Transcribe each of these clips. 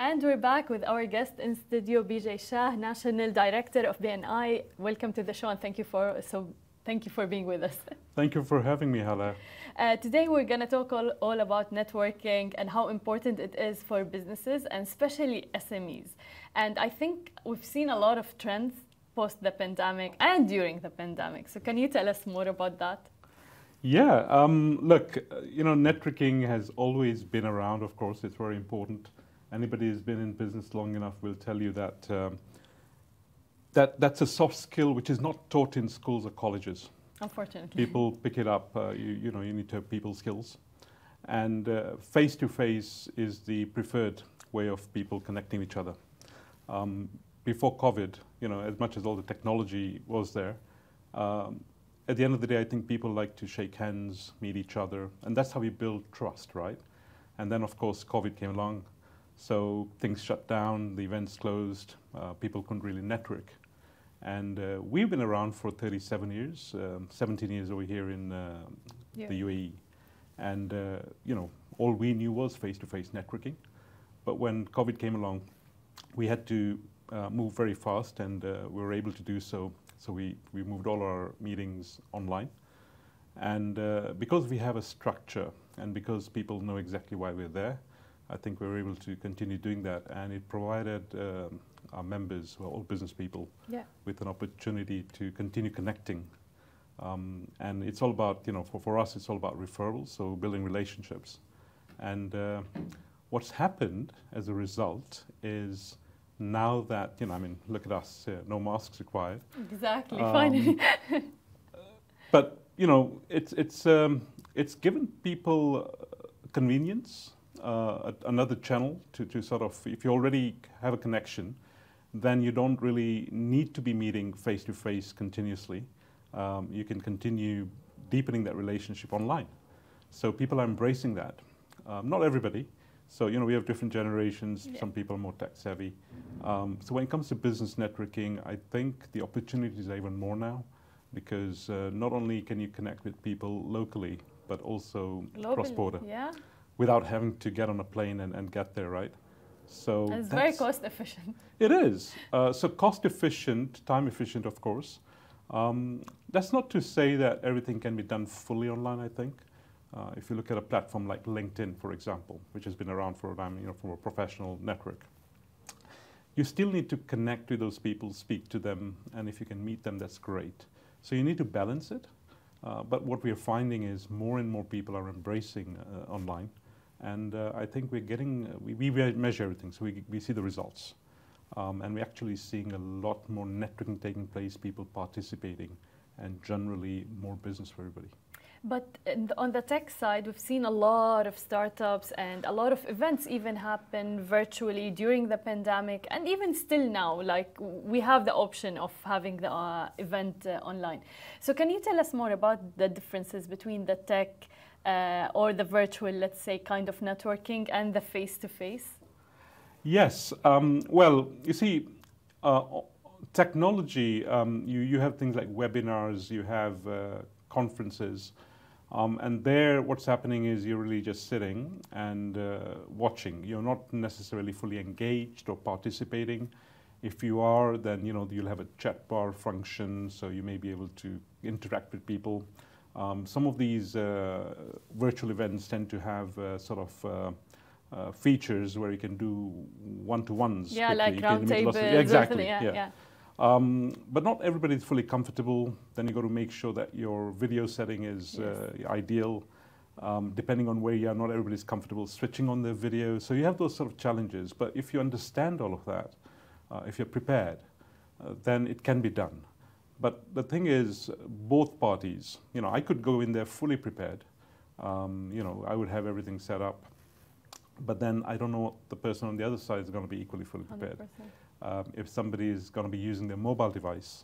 And we're back with our guest in studio, BJ Shah, National Director of BNI. Welcome to the show, and thank you for being with us. Thank you for having me, Hala. Today we're going to talk all about networking and how important it is for businesses and especially SMEs. And I think we've seen a lot of trends post the pandemic and during the pandemic. So can you tell us more about that? Yeah, look, networking has always been around. Of course, it's very important. Anybody who's been in business long enough will tell you that that's a soft skill which is not taught in schools or colleges. Unfortunately. People pick it up. You need to have people skills. And face-to-face is the preferred way of people connecting with each other. Before COVID, as much as all the technology was there, at the end of the day, I think people like to shake hands, meet each other, and that's how we build trust, right? And then, of course, COVID came along, so things shut down, the events closed, people couldn't really network. And we've been around for 37 years, 17 years over here in the UAE. And, all we knew was face-to-face networking. But when COVID came along, we had to move very fast, and we were able to do so. So we moved all our meetings online. And because we have a structure and because people know exactly why we're there, I think we were able to continue doing that. And it provided our members, who are all business people, with an opportunity to continue connecting. And it's all about, for us, it's all about referrals, so building relationships. And what's happened as a result is now that, look at us, no masks required. Exactly, finally. But, it's given people convenience, another channel to sort of, if you already have a connection, then you don't really need to be meeting face-to-face continuously. You can continue deepening that relationship online. So people are embracing that. Not everybody. So, we have different generations. Some people are more tech-savvy. So when it comes to business networking, I think the opportunities are even more now, because not only can you connect with people locally, but also cross-border, without having to get on a plane and get there, right? So it's very cost-efficient. It is. So cost-efficient, time-efficient, of course. That's not to say that everything can be done fully online, I think. If you look at a platform like LinkedIn, for example, which has been around for a time, from a professional network, you still need to connect with those people, speak to them, and if you can meet them, that's great. So you need to balance it. But what we are finding is more and more people are embracing online. And I think we're getting, we measure everything, so we see the results. And we're actually seeing a lot more networking taking place, people participating, and generally more business for everybody. But on the tech side, we've seen a lot of startups and a lot of events even happen virtually during the pandemic, and even still now, like we have the option of having the event online. So can you tell us more about the differences between the tech or the virtual, let's say, kind of networking and the face-to-face? Yes. Well, you see, technology, you have things like webinars, you have conferences. And there, what's happening is you're really just sitting and watching. You're not necessarily fully engaged or participating. If you are, then you'll have a chat bar function, so you may be able to interact with people. Some of these virtual events tend to have sort of features where you can do one-to-ones. Yeah, quickly. Like round tables. Exactly. Yeah. But not everybody is fully comfortable. Then you got to make sure that your video setting is ideal. Depending on where you are, not everybody's comfortable switching on their video. So you have those sort of challenges. But if you understand all of that, if you're prepared, then it can be done. But the thing is, both parties, I could go in there fully prepared. I would have everything set up. But then I don't know what the person on the other side is going to be equally fully prepared. 100%. If somebody is going to be using their mobile device,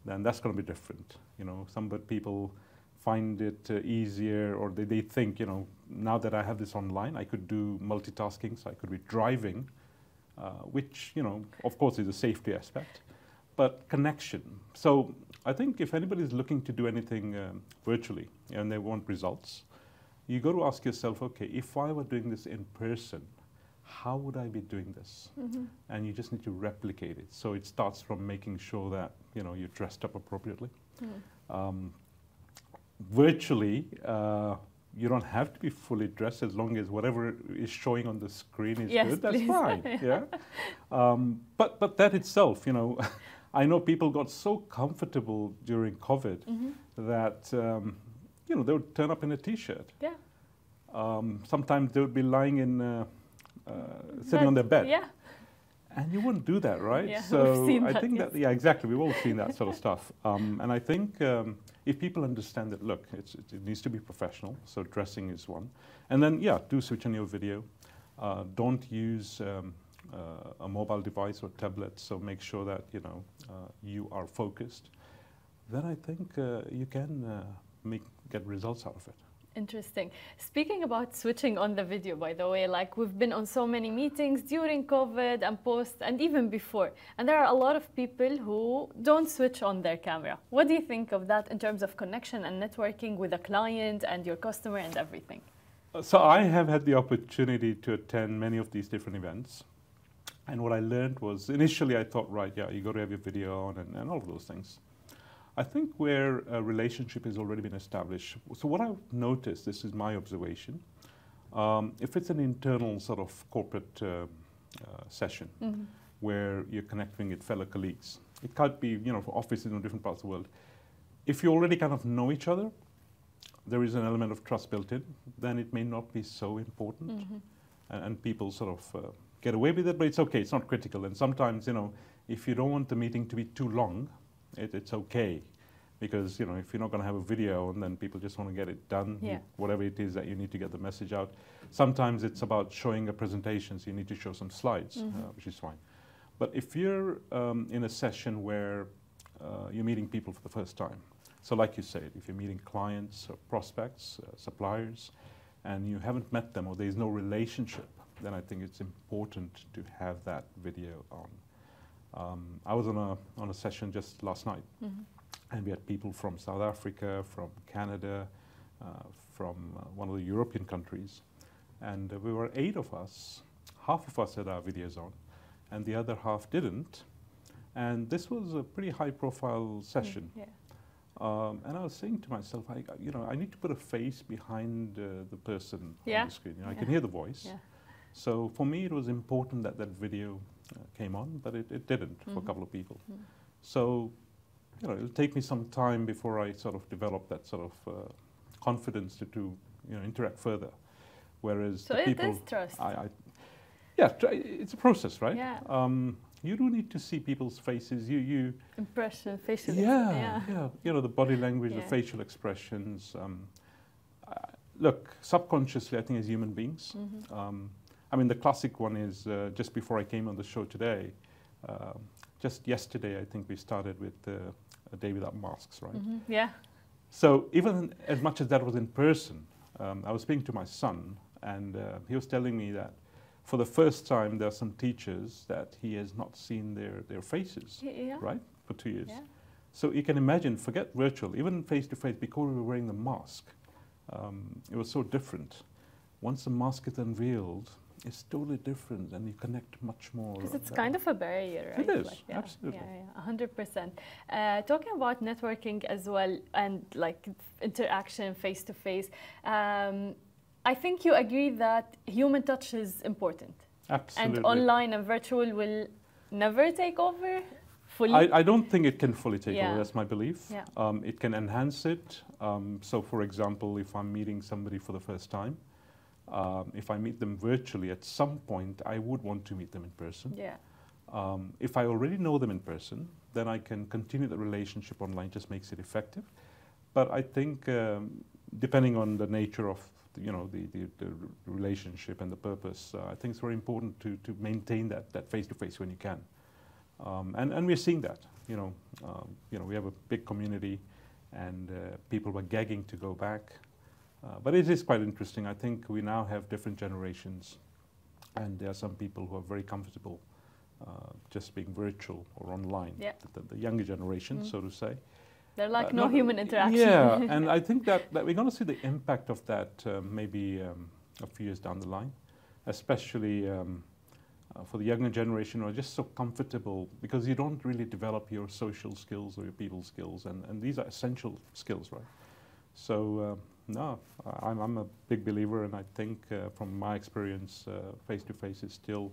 then that's going to be different. Some people find it easier, or they think, now that I have this online, I could do multitasking, so I could be driving, which, of course is a safety aspect, but connection. So I think if anybody is looking to do anything virtually and they want results, you got to ask yourself, okay, if I were doing this in person, how would I be doing this? And you just need to replicate it. So it starts from making sure that, you know, you're dressed up appropriately. Virtually, you don't have to be fully dressed as long as whatever is showing on the screen is good. That's fine. Yeah. But that itself, you know, I know people got so comfortable during COVID that you know, they would turn up in a T-shirt. Yeah. Sometimes they would be lying in sitting on their bed. Yeah. And you wouldn't do that, right? Yeah, So we've seen I that, think yes. that, yeah, exactly. We've all seen that sort of stuff. And I think if people understand that, look, it needs to be professional, so dressing is one. And then, yeah, do switch on your video. Don't use a mobile device or tablet, so make sure that, you know, you are focused. Then I think you can get results out of it. Interesting. Speaking about switching on the video, by the way, like we've been on so many meetings during COVID and post and even before, and there are a lot of people who don't switch on their camera. What do you think of that in terms of connection and networking with a client and your customer and everything? So I have had the opportunity to attend many of these different events. And what I learned was, initially I thought, right, yeah, you got to have your video on and all of those things. I think where a relationship has already been established, so what I've noticed, this is my observation, if it's an internal sort of corporate session where you're connecting with fellow colleagues, it can't be, you know, for offices in different parts of the world. If you already kind of know each other, there is an element of trust built in, then it may not be so important. And people sort of get away with it, but it's okay, it's not critical. And sometimes, you know, if you don't want the meeting to be too long, it's okay, because, you know, if you're not going to have a video and then people just want to get it done, whatever it is that you need to get the message out. Sometimes it's about showing a presentation, so you need to show some slides, which is fine. But if you're in a session where you're meeting people for the first time, so like you said, if you're meeting clients or prospects, suppliers, and you haven't met them or there's no relationship, then I think it's important to have that video on. I was on a session just last night, and we had people from South Africa, from Canada, from one of the European countries, and we were 8 of us. Half of us had our videos on, and the other half didn't. And this was a pretty high-profile session. And I was saying to myself, you know, I need to put a face behind the person on the screen. You know, I can hear the voice. So for me, it was important that that video came on, but it didn't for a couple of people. So, you know, it'll take me some time before I sort of develop that sort of confidence to you know, interact further. Whereas so the people, it is trust. Yeah, it's a process, right? Yeah. You do need to see people's faces. You impression, facial. Yeah. You know, the body language, the facial expressions. Look, subconsciously, I think as human beings. I mean, the classic one is just before I came on the show today. Just yesterday, I think we started with a day without masks, right? Yeah. So even as much as that was in person, I was speaking to my son, and he was telling me that for the first time, there are some teachers that he has not seen their faces, right, for 2 years. So you can imagine, forget virtual, even face-to-face, because we were wearing the mask, it was so different. Once the mask is unveiled, it's totally different, and you connect much more. Because it's kind of a barrier, right? It is, like, absolutely. Yeah, 100%. Talking about networking as well, and like interaction face-to-face, I think you agree that human touch is important. Absolutely. And online and virtual will never take over fully? I don't think it can fully take over, that's my belief. It can enhance it. So for example, if I'm meeting somebody for the first time, if I meet them virtually, at some point I would want to meet them in person. If I already know them in person, then I can continue the relationship online, just makes it effective. But I think depending on the nature of the relationship and the purpose, I think it's very important to maintain that face-to-face when you can. And we're seeing that. We have a big community, and people were gagging to go back. But it is quite interesting. I think we now have different generations, and there are some people who are very comfortable just being virtual or online. The younger generation, so to say. They're like no human interaction. Yeah, and I think that we're going to see the impact of that maybe a few years down the line. especially for the younger generation, are just so comfortable because you don't really develop your social skills or your people skills, and these are essential skills, right? So no, I'm a big believer, and I think from my experience, face-to-face is still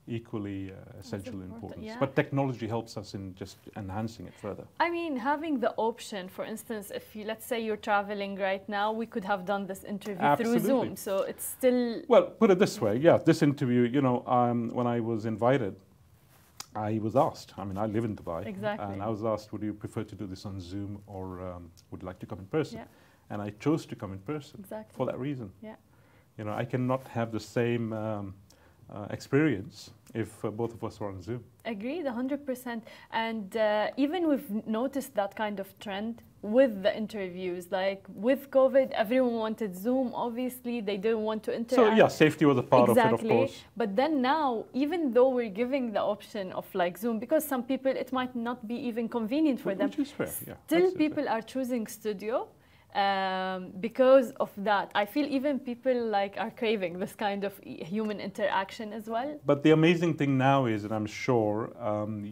equally essential importance. Yeah. But technology helps us in just enhancing it further. I mean, having the option, for instance, if you, let's say you're traveling right now, we could have done this interview Absolutely. through Zoom. So it's still... Well, put it this way, yeah, this interview, you know, when I was invited, I was asked, I mean, I live in Dubai. Exactly. And I was asked, would you prefer to do this on Zoom or would you like to come in person? Yeah. And I chose to come in person. Exactly. For that reason. Yeah. You know, I cannot have the same experience if both of us were on Zoom. Agreed, 100%. And even we've noticed that kind of trend with the interviews. Like with COVID, everyone wanted Zoom, obviously. They didn't want to interact. So yeah, safety was a part of it, of Exactly. course. But then now, even though we're giving the option of like Zoom, because some people, it might not be even convenient for them. Which is fair, yeah. Still, absolutely. people are choosing studio. Because of that, I feel even people like are craving this kind of human interaction as well. But the amazing thing now is, and I'm sure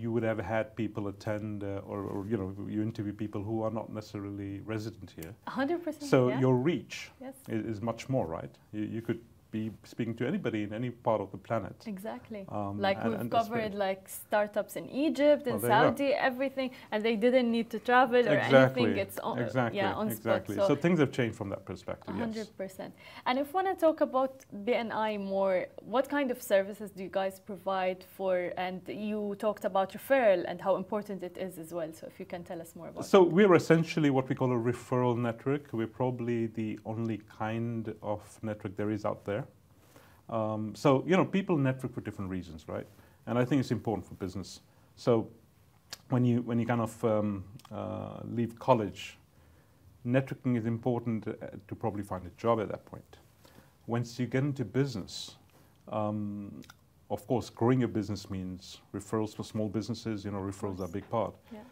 you would have had people attend, or you know, you interview people who are not necessarily resident here. 100%. So yeah. your reach Yes. is much more, right? You could be speaking to anybody in any part of the planet. Exactly. And we've that's covered great. like startups in Egypt and Well, there you go. Saudi, everything, and they didn't need to travel or Exactly. anything. It's on, Exactly. yeah, on Exactly. spot. So things have changed from that perspective. 100%. Yes. And if we want to talk about BNI more, what kind of services do you guys provide for? And you talked about referral and how important it is as well. So if you can tell us more about So we're essentially what we call a referral network. We're probably the only kind of network there is out there. So, you know, people network for different reasons, right? And I think it's important for business. So when you kind of leave college, networking is important to probably find a job at that point. Once you get into business, of course, growing a business means referrals for small businesses. You know, referrals are a big part. Yeah.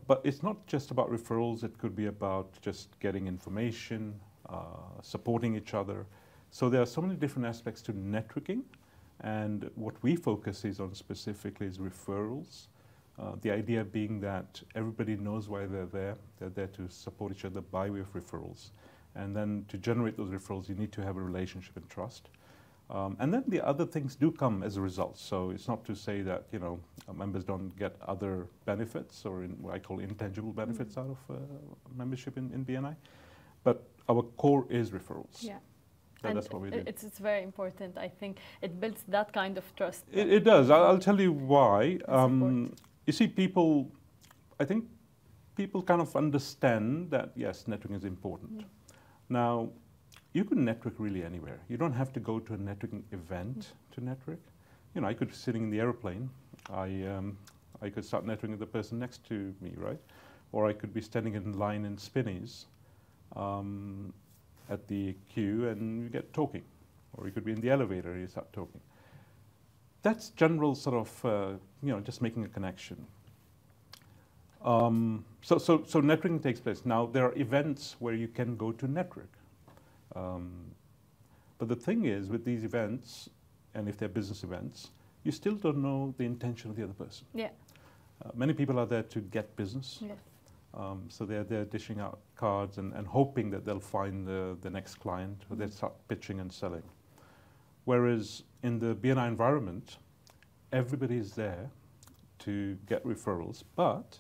But it's not just about referrals. It could be about just getting information, supporting each other. So there are so many different aspects to networking, and what we focus is on specifically is referrals. The idea being that everybody knows why they're there. They're there to support each other by way of referrals. And then to generate those referrals, you need to have a relationship and trust. And then the other things do come as a result. So it's not to say that, you know, members don't get other benefits, or what I call intangible benefits out of membership in BNI. But our core is referrals. Yeah. And that's what we do. It's very important. I think it builds that kind of trust. It does. I'll tell you why. Support. You see, I think people kind of understand that, yes, networking is important. Now, you can network really anywhere. You don't have to go to a networking event to network. You know, I could be sitting in the airplane. I could start networking with the person next to me, right? Or I could be standing in line in Spinneys at the queue and you get talking. Or you could be in the elevator and you start talking. That's general sort of, you know, just making a connection. So networking takes place. Now, there are events where you can go to network. But the thing is, with these events, and if they're business events, you still don't know the intention of the other person. Yeah. Many people are there to get business. Yes. So they're dishing out cards and hoping that they'll find the next client, or they'll start pitching and selling. Whereas in the BNI environment, everybody is there to get referrals, but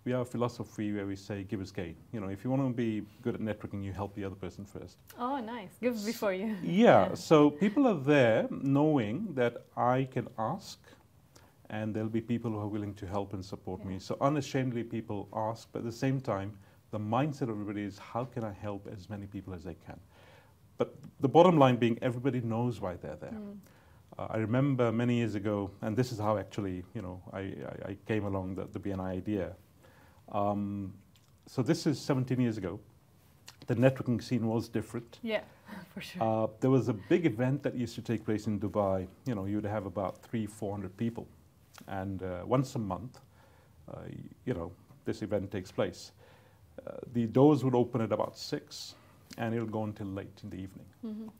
we have a philosophy where we say, give us gain. You know, if you want to be good at networking, you help the other person first. Oh, nice. Give before you. Yeah, so people are there knowing that I can ask, and there'll be people who are willing to help and support me. So unashamedly people ask, but at the same time, the mindset of everybody is, how can I help as many people as I can? But the bottom line being, everybody knows why they're there. I remember many years ago, and this is how actually, you know, I came along the BNI idea. So this is 17 years ago. The networking scene was different. Yeah, for sure. There was a big event that used to take place in Dubai. You know, you'd have about 300-400 people. And once a month, you know, this event takes place. The doors would open at about 6, and it'll go until late in the evening.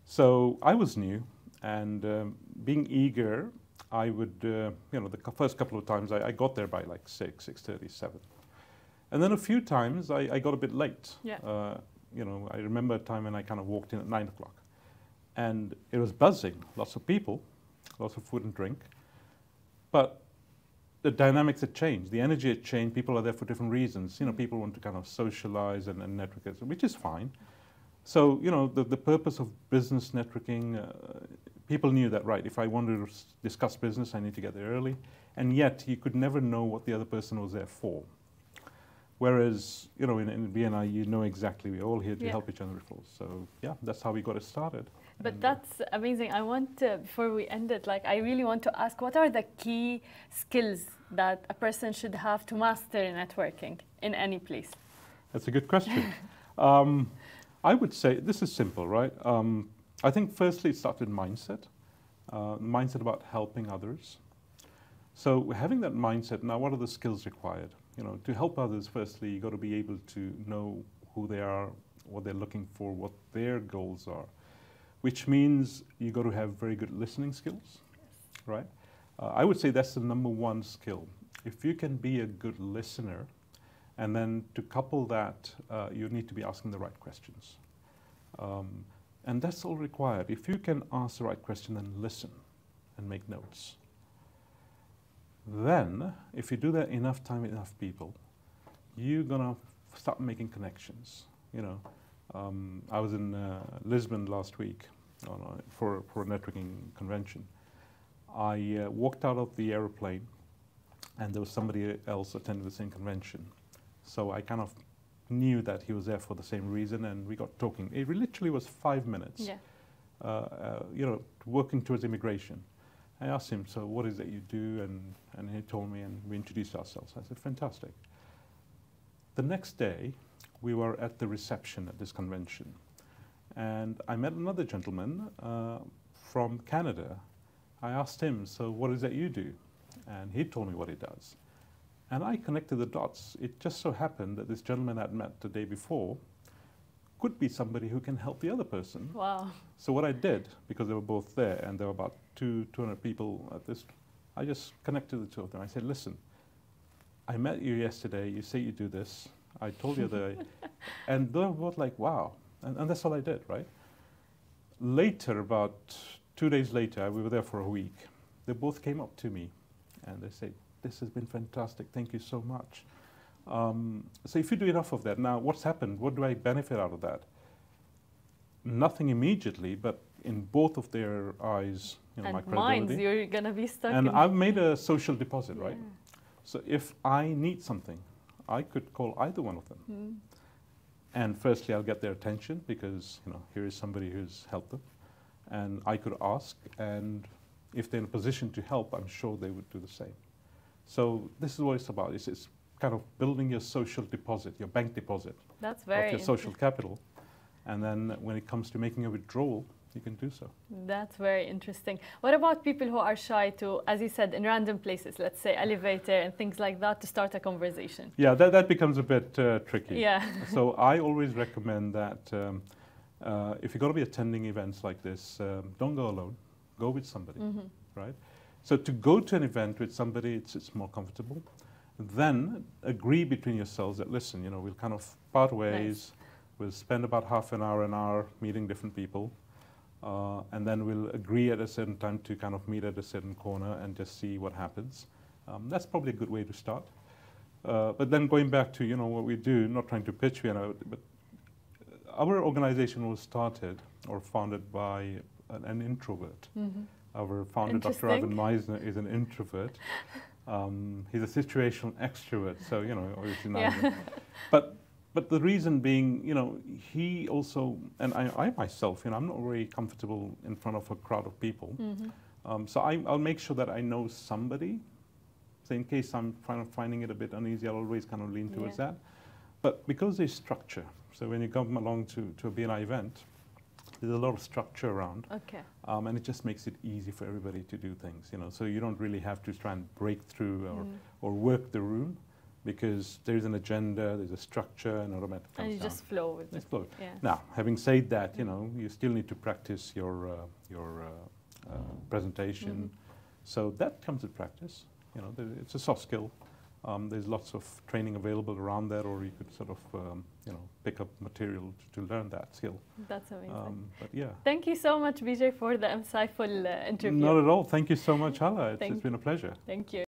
So I was new, And being eager, I would, the first couple of times I got there by like 6:30, 7. And then a few times I got a bit late. Yeah. I remember a time when I kind of walked in at 9 o'clock. And it was buzzing, lots of people, lots of food and drink. But the dynamics had changed, the energy had changed, people are there for different reasons. People want to kind of socialize and network, which is fine. So, the purpose of business networking, people knew that, right, if I wanted to discuss business, I need to get there early. And yet, you could never know what the other person was there for. Whereas, in BNI, you know exactly, we're all here to help each other. So, yeah, that's how we got it started. But that's amazing. I want to, before we end it, I really want to ask, what are the key skills that a person should have to master networking in any place? That's a good question. I would say, this is simple, right? I think firstly it starts with mindset. Mindset about helping others. So having that mindset, now what are the skills required? To help others, firstly, you've got to be able to know who they are, what they're looking for, what their goals are, which means you've got to have very good listening skills, right? I would say that's the number one skill. If you can be a good listener, and then to couple that, you need to be asking the right questions. And that's all required. If you can ask the right question and listen and make notes, then if you do that enough time with enough people, you're going to start making connections. I was in Lisbon last week for a networking convention. I walked out of the aeroplane and there was somebody else attending the same convention. So I kind of knew that he was there for the same reason, and we got talking. It literally was 5 minutes, working towards immigration. I asked him, so what is it you do? And he told me, and we introduced ourselves. I said, fantastic. The next day, we were at the reception at this convention, and I met another gentleman from Canada. I asked him, so what is it you do? And he told me what he does. And I connected the dots. It just so happened that this gentleman I'd met the day before could be somebody who can help the other person. Wow. So what I did, because they were both there, and there were about 200 people at this, I just connected the two of them. I said, listen, I met you yesterday, you say you do this, I told you that, and they were both like, wow. And that's all I did, right? Later, about 2 days later, we were there for a week, they both came up to me and they said, this has been fantastic, thank you so much. So if you do enough of that, now what's happened? What do I benefit out of that? Nothing immediately, but in both of their eyes, and my credibility. minds, you're going to be stuck and in. I've made a social deposit, right? So if I need something, I could call either one of them. And firstly, I'll get their attention because, here is somebody who's helped them. And I could ask, and if they're in a position to help, I'm sure they would do the same. So this is what it's about. It's kind of building your social deposit, your bank deposit. That's very of your social capital. And then when it comes to making a withdrawal, you can do so. That's very interesting. What about people who are shy to, as you said, in random places, let's say elevator and things like that, to start a conversation? Yeah, that becomes a bit tricky. Yeah. So I always recommend that if you're going to be attending events like this, don't go alone. Go with somebody, right? So to go to an event with somebody, it's more comfortable. Then agree between yourselves that, listen, we'll kind of part ways. Nice. We'll spend about half an hour meeting different people. And then we'll agree at a certain time to kind of meet at a certain corner and just see what happens. That's probably a good way to start. But then going back to, what we do, not trying to pitch, but our organization was started or founded by an introvert. Our founder, Dr. Ivan Meisner, is an introvert. He's a situational extrovert, so, obviously not. But the reason being, he also, and I myself, I'm not very comfortable in front of a crowd of people. So I'll make sure that I know somebody. So in case I'm finding it a bit uneasy, I'll always kind of lean towards that. But because there's structure, so when you come along to a BNI event, there's a lot of structure around. Okay. And it just makes it easy for everybody to do things, so you don't really have to try and break through or work the room. Because there's an agenda, there's a structure, and automatically comes and you down. just flow with it. Yeah. Now, having said that, you still need to practice your presentation. So that comes with practice. You know, it's a soft skill. There's lots of training available around that, or you could sort of, you know, pick up material to learn that skill. That's amazing. But yeah. Thank you so much, Bijay, for the insightful interview. Not at all. Thank you so much, Hala. It's been a pleasure. Thank you.